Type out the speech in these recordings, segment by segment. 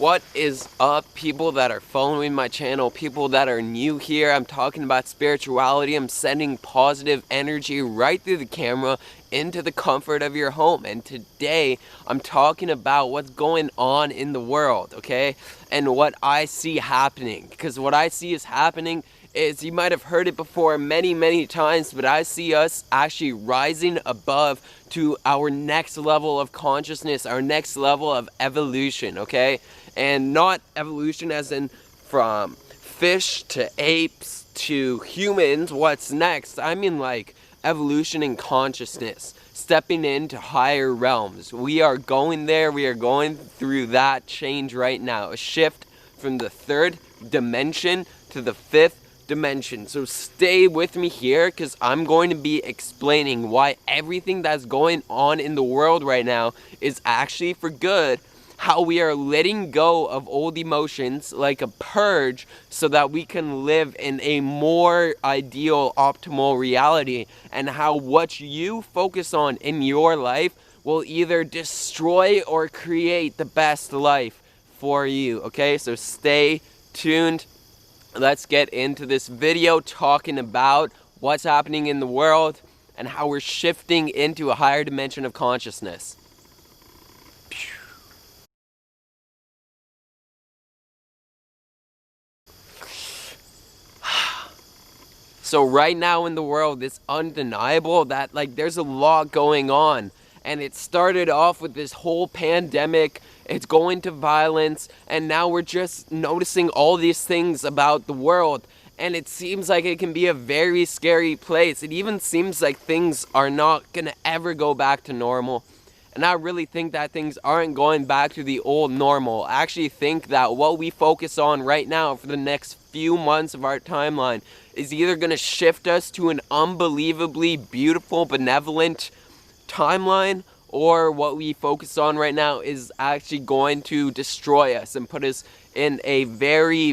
What is up, people that are following my channel, people that are new here? I'm talking about spirituality. I'm sending positive energy right through the camera into the comfort of your home. And today I'm talking about what's going on in the world, okay? And what I see happening. Because what I see is happening is, you might have heard it before many times, but I see us actually rising above to our next level of consciousness, our next level of evolution, okay? And not evolution as in from fish to apes to humans, what's next? I mean like evolution in consciousness, stepping into higher realms. We are going there, we are going through that change right now, a shift from the third dimension to the fifth dimension. So stay with me here, because I'm going to be explaining why everything that's going on in the world right now is actually for good, how we are letting go of old emotions like a purge so that we can live in a more ideal, optimal reality, and how what you focus on in your life will either destroy or create the best life for you, okay? So stay tuned. Let's get into this video talking about what's happening in the world and how we're shifting into a higher dimension of consciousness. So right now in the world, it's undeniable that there's a lot going on. And it started off with this whole pandemic, it's going to violence, and now we're just noticing all these things about the world. And it seems like it can be a very scary place. It even seems like things are not gonna ever go back to normal. And I really think that things aren't going back to the old normal. I actually think that what we focus on right now for the next few months of our timeline is either gonna shift us to an unbelievably beautiful, benevolent timeline, or what we focus on right now is actually going to destroy us and put us in a very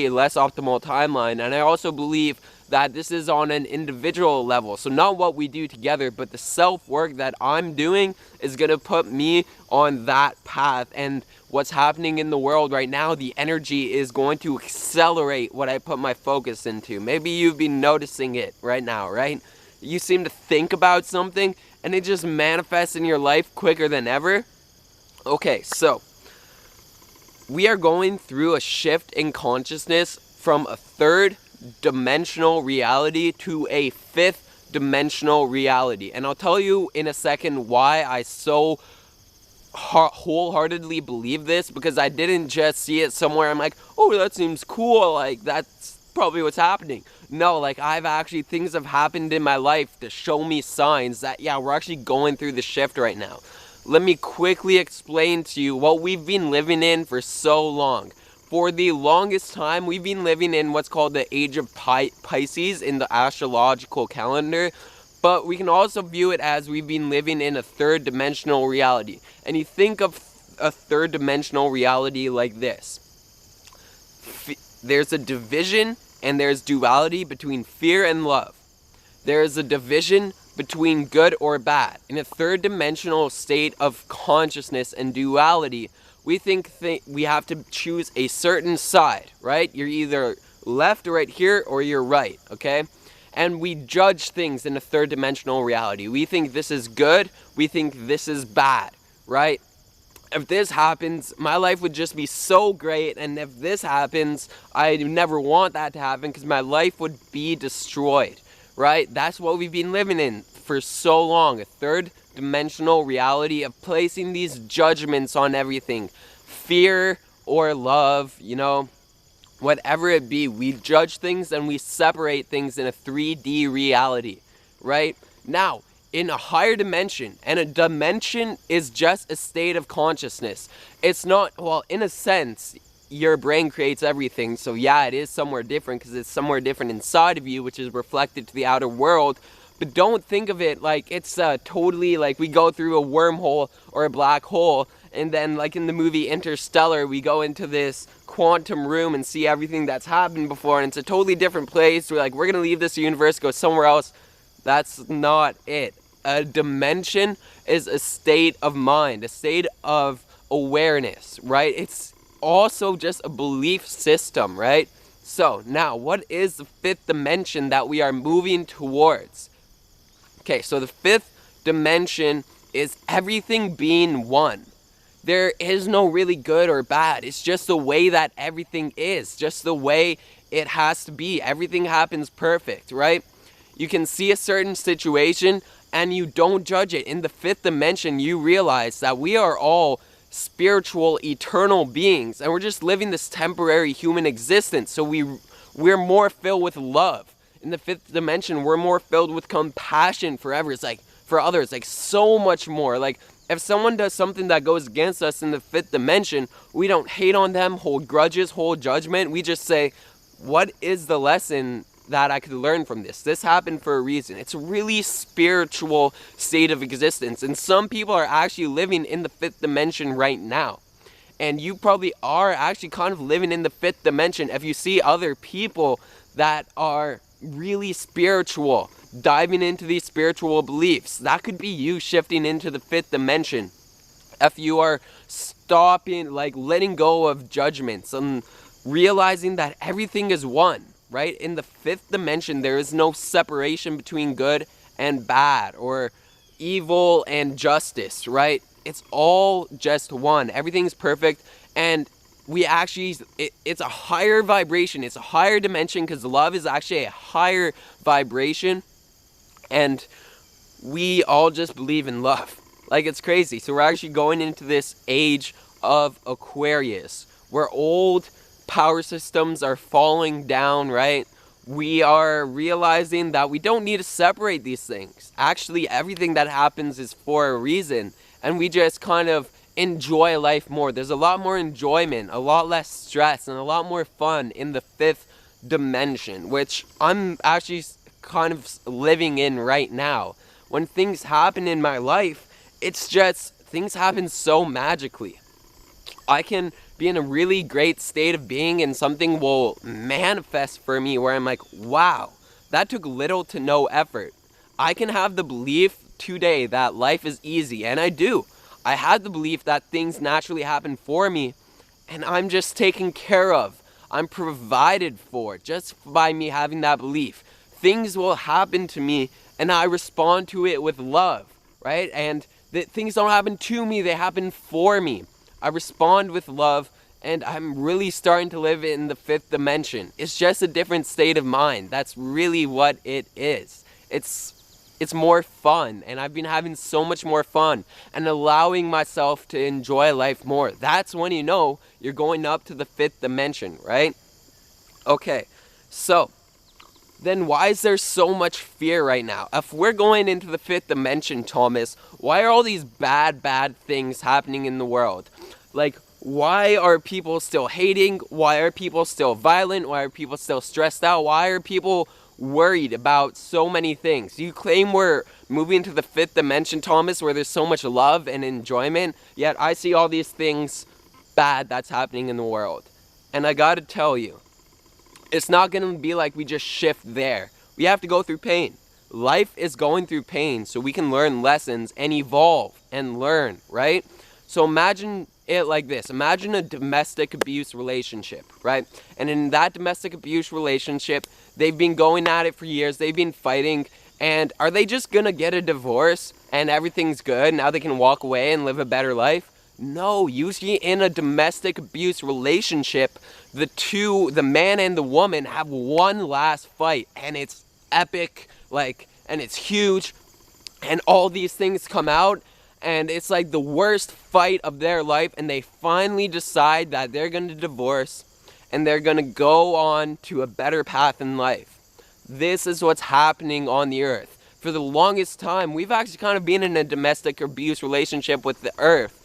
less optimal timeline. And I also believe that this is on an individual level, so not what we do together, but the self-work that I'm doing is gonna put me on that path. And what's happening in the world right now, the energy is going to accelerate what I put my focus into. Maybe you've been noticing it right now, right? You seem to think about something and it just manifests in your life quicker than ever. Okay, so we are going through a shift in consciousness from a third dimensional reality to a fifth dimensional reality. And I'll tell you in a second why I so wholeheartedly believe this, because I didn't just see it somewhere. I'm like, oh, that seems cool. Like, that's probably what's happening. No, things have happened in my life to show me signs that, yeah, we're actually going through the shift right now. Let me quickly explain to you what we've been living in for so long. For the longest time, we've been living in what's called the age of Pisces in the astrological calendar, but we can also view it as we've been living in a third dimensional reality. And you think of a third dimensional reality like this. There's a division and there's duality between fear and love. There is a division between good or bad. In a third dimensional state of consciousness and duality, we think we have to choose a certain side, right? You're either left or right here, or you're right, okay? And we judge things in a third dimensional reality. We think this is good, we think this is bad, right? If this happens, my life would just be so great, and if this happens, I never want that to happen because my life would be destroyed, right? That's what we've been living in for so long, a third dimensional reality of placing these judgments on everything. Fear or love, you know, whatever it be, we judge things and we separate things in a 3D reality, right? Now, in a higher dimension, and a dimension is just a state of consciousness. It's not, well, in a sense, your brain creates everything, so yeah, it is somewhere different because it's somewhere different inside of you, which is reflected to the outer world. But don't think of it like it's totally like we go through a wormhole or a black hole, and then like in the movie Interstellar, we go into this quantum room and see everything that's happened before, and it's a totally different place. We're gonna leave this universe, go somewhere else. That's not it. A dimension is a state of mind, a state of awareness, right? It's also just a belief system, right? So now, what is the fifth dimension that we are moving towards? Okay, so the fifth dimension is everything being one. There is no really good or bad. It's just the way that everything is, just the way it has to be. Everything happens perfect, right? You can see a certain situation and you don't judge it. In the fifth dimension, you realize that we are all spiritual, eternal beings, and we're just living this temporary human existence. So we're more filled with love. In the fifth dimension, we're more filled with compassion forever. It's like for others, like so much more. Like if someone does something that goes against us in the fifth dimension, we don't hate on them, hold grudges, hold judgment. We just say, what is the lesson that I could learn from this? This happened for a reason. It's a really spiritual state of existence. And some people are actually living in the fifth dimension right now. And you probably are actually kind of living in the fifth dimension if you see other people that are really spiritual, diving into these spiritual beliefs. That could be you shifting into the fifth dimension. If you are stopping, like letting go of judgments and realizing that everything is one, right? In the fifth dimension, there is no separation between good and bad or evil and justice, right? It's all just one. Everything's perfect, and we actually, it's a higher vibration. It's a higher dimension because love is actually a higher vibration, and we all just believe in love. Like, it's crazy. So we're actually going into this age of Aquarius, where old power systems are falling down, right? We are realizing that we don't need to separate these things. Actually, everything that happens is for a reason, and we just kind of enjoy life more. There's a lot more enjoyment, a lot less stress, and a lot more fun in the fifth dimension, which I'm actually kind of living in right now. When things happen in my life, it's just, things happen so magically. I can be in a really great state of being and something will manifest for me where I'm like, wow, that took little to no effort. I can have the belief today that life is easy, and I do. I had the belief that things naturally happen for me, and I'm just taken care of. I'm provided for just by me having that belief. Things will happen to me, and I respond to it with love, right? And things don't happen to me, they happen for me. I respond with love, and I'm really starting to live in the fifth dimension. It's just a different state of mind. That's really what it is. It's more fun, and I've been having so much more fun and allowing myself to enjoy life more. That's when you know you're going up to the fifth dimension, right? Okay, so then why is there so much fear right now? If we're going into the fifth dimension, Thomas, why are all these bad things happening in the world? Like, why are people still hating? Why are people still violent? Why are people still stressed out? Why are people worried about so many things? You claim we're moving to the fifth dimension, Thomas, where there's so much love and enjoyment, yet I see all these things bad that's happening in the world. And I gotta tell you, it's not gonna be like we just shift there. We have to go through pain. Life is going through pain so we can learn lessons and evolve and learn, right? So imagine it like this. Imagine a domestic abuse relationship, right? And in that domestic abuse relationship, they've been going at it for years. They've been fighting. And are they just gonna get a divorce and everything's good? Now they can walk away and live a better life? No, usually in a domestic abuse relationship, the man and the woman have one last fight, and it's epic, like, and it's huge, and all these things come out, and it's like the worst fight of their life, and they finally decide that they're going to divorce, and they're going to go on to a better path in life. This is what's happening on the earth. For the longest time, we've actually kind of been in a domestic abuse relationship with the earth.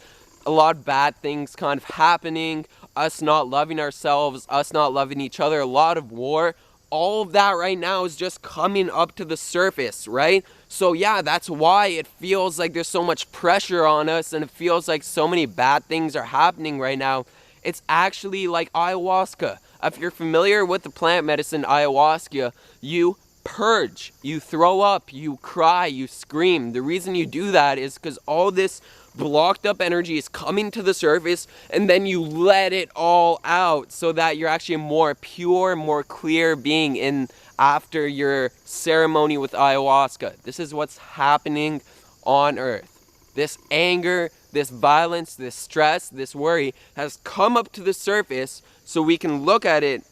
A lot of bad things kind of happening, us not loving ourselves, us not loving each other, a lot of war. All of that right now is just coming up to the surface, right? So yeah, that's why it feels like there's so much pressure on us, and it feels like so many bad things are happening right now. It's actually like ayahuasca. If you're familiar with the plant medicine ayahuasca, you purge, you throw up, you cry, you scream. The reason you do that is because all this blocked up energy is coming to the surface, and then you let it all out so that you're actually a more pure, more clear being in after your ceremony with ayahuasca. This is what's happening on Earth. This anger, this violence, this stress, this worry has come up to the surface so we can look at it,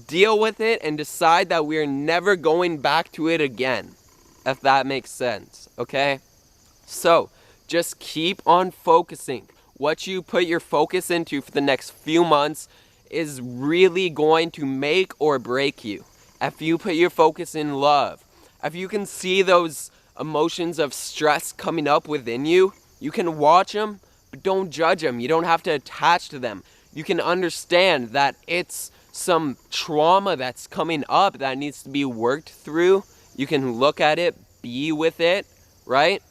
deal with it, and decide that we're never going back to it again, if that makes sense, okay? So, just keep on focusing. What you put your focus into for the next few months is really going to make or break you. If you put your focus in love, if you can see those emotions of stress coming up within you, you can watch them, but don't judge them. You don't have to attach to them. You can understand that it's some trauma that's coming up that needs to be worked through. You can look at it, be with it, right?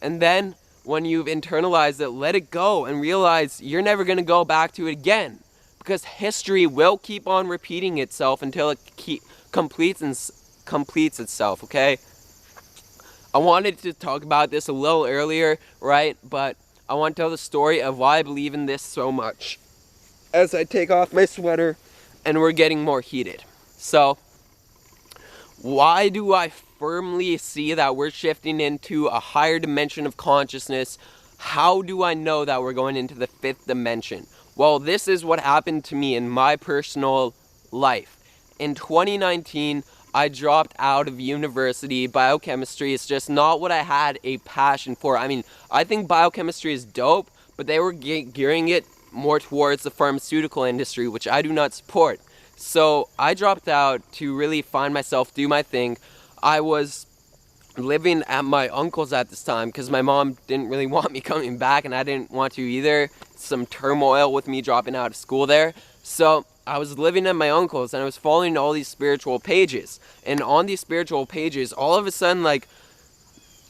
And then when you've internalized it, let it go and realize you're never going to go back to it again, because history will keep on repeating itself until it completes itself, okay? I wanted to talk about this a little earlier, right? But I want to tell the story of why I believe in this so much. As I take off my sweater and we're getting more heated. So, why do I firmly see that we're shifting into a higher dimension of consciousness? How do I know that we're going into the 5th dimension? Well, this is what happened to me in my personal life. In 2019, I dropped out of university. Biochemistry is just not what I had a passion for. I mean, I think biochemistry is dope, but they were gearing it more towards the pharmaceutical industry, which I do not support. So I dropped out to really find myself, do my thing. I was living at my uncle's at this time because my mom didn't really want me coming back, and I didn't want to either. Some turmoil with me dropping out of school there. So I was living at my uncle's and I was following all these spiritual pages. And on these spiritual pages, all of a sudden, like,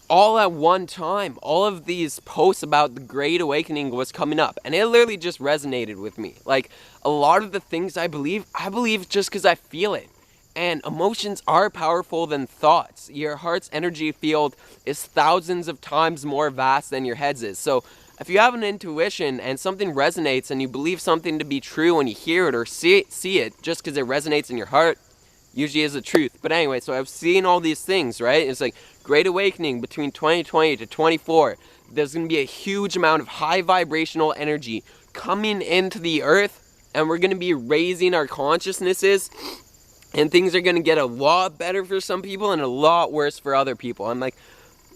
all at one time, all of these posts about the Great Awakening was coming up. And it literally just resonated with me. Like, a lot of the things I believe just because I feel it. And emotions are powerful than thoughts. Your heart's energy field is thousands of times more vast than your head's is. So if you have an intuition and something resonates and you believe something to be true when you hear it or see it just because it resonates in your heart, usually is the truth. But anyway, so I've seen all these things, right? It's like Great Awakening between 2020 to 24. There's going to be a huge amount of high vibrational energy coming into the earth, and we're going to be raising our consciousnesses, and things are going to get a lot better for some people and a lot worse for other people. I'm like,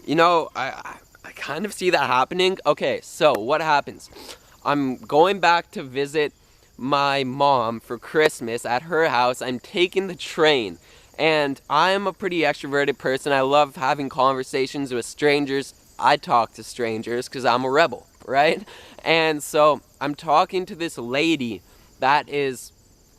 you know, I kind of see that happening. Okay, so what happens? I'm going back to visit my mom for Christmas at her house. I'm taking the train, and I'm a pretty extroverted person. I love having conversations with strangers. I talk to strangers because I'm a rebel, right? And so I'm talking to this lady that is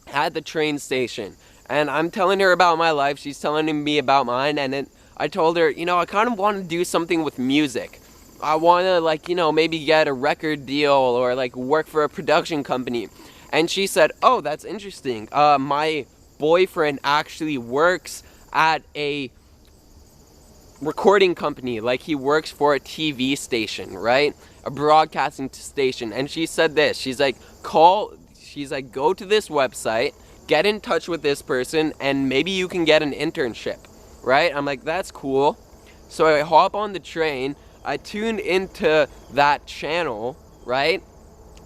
at the train station, and I'm telling her about my life. She's telling me about mine, and then I told her, you know, I kind of want to do something with music. I want to, like, you know, maybe get a record deal or, like, work for a production company. And she said, oh, that's interesting. My boyfriend actually works at a recording company. Like, he works for a TV station, right? A broadcasting station. And she said this. She's like, go to this website, get in touch with this person, and maybe you can get an internship, right? I'm like, that's cool. So I hop on the train. I tune into that channel, right?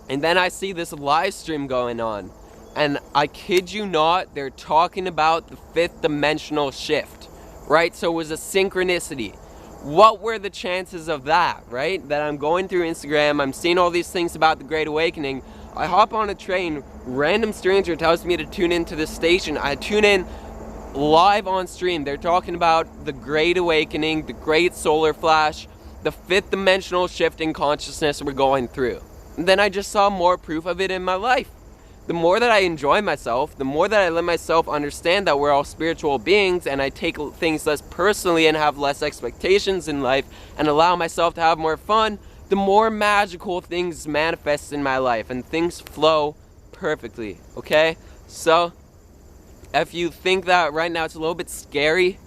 And then I see this live stream going on. And I kid you not, they're talking about the 5th dimensional shift, right? So it was a synchronicity. What were the chances of that, right? That I'm going through Instagram, I'm seeing all these things about the Great Awakening. I hop on a train, random stranger tells me to tune into this station. I tune in live on stream. They're talking about the Great Awakening, the Great Solar Flash, the 5th dimensional shift in consciousness we're going through. And then I just saw more proof of it in my life. The more that I enjoy myself, the more that I let myself understand that we're all spiritual beings, and I take things less personally and have less expectations in life and allow myself to have more fun, the more magical things manifest in my life and things flow perfectly, okay? So, if you think that right now it's a little bit scary,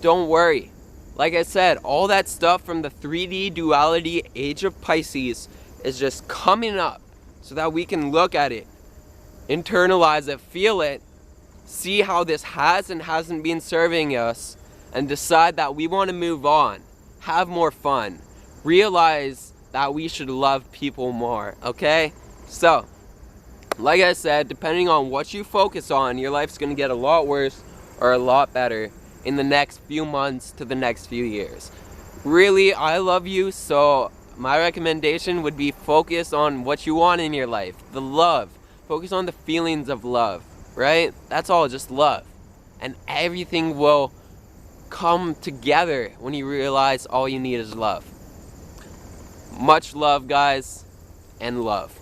don't worry. Like I said, all that stuff from the 3D duality age of Pisces is just coming up so that we can look at it, internalize it, feel it, see how this has and hasn't been serving us, and decide that we want to move on, have more fun, realize that we should love people more, okay? So, like I said, depending on what you focus on, your life's going to get a lot worse or a lot better in the next few months to the next few years. Really, I love you, so my recommendation would be focus on what you want in your life, the love. Focus on the feelings of love, right? That's all, just love. And everything will come together when you realize all you need is love. Much love, guys, and love.